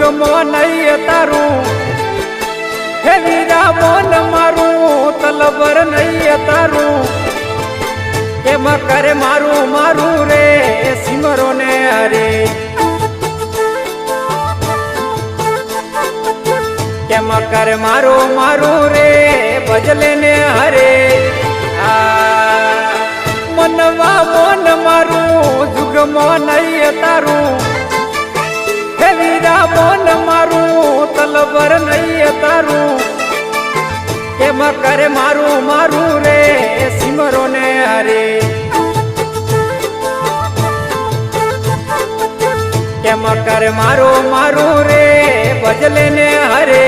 જુગમો નહીં તારું હે વીરા મોન મારું તલબર નહીં તારું કેમ કરે મારું મારું રે સિમરો ને હરે કેમ કરે મારું મારું રે ભજલે ને હરે મનવા મોન મારું જુગમો નહીં તારું હે વીરા મોન મારું તલબર નહીં તારું કેમ કરે મારું મારું રે સિમરો ને હરે કેમ કરે મારું મારું રે ભજલે ને હરે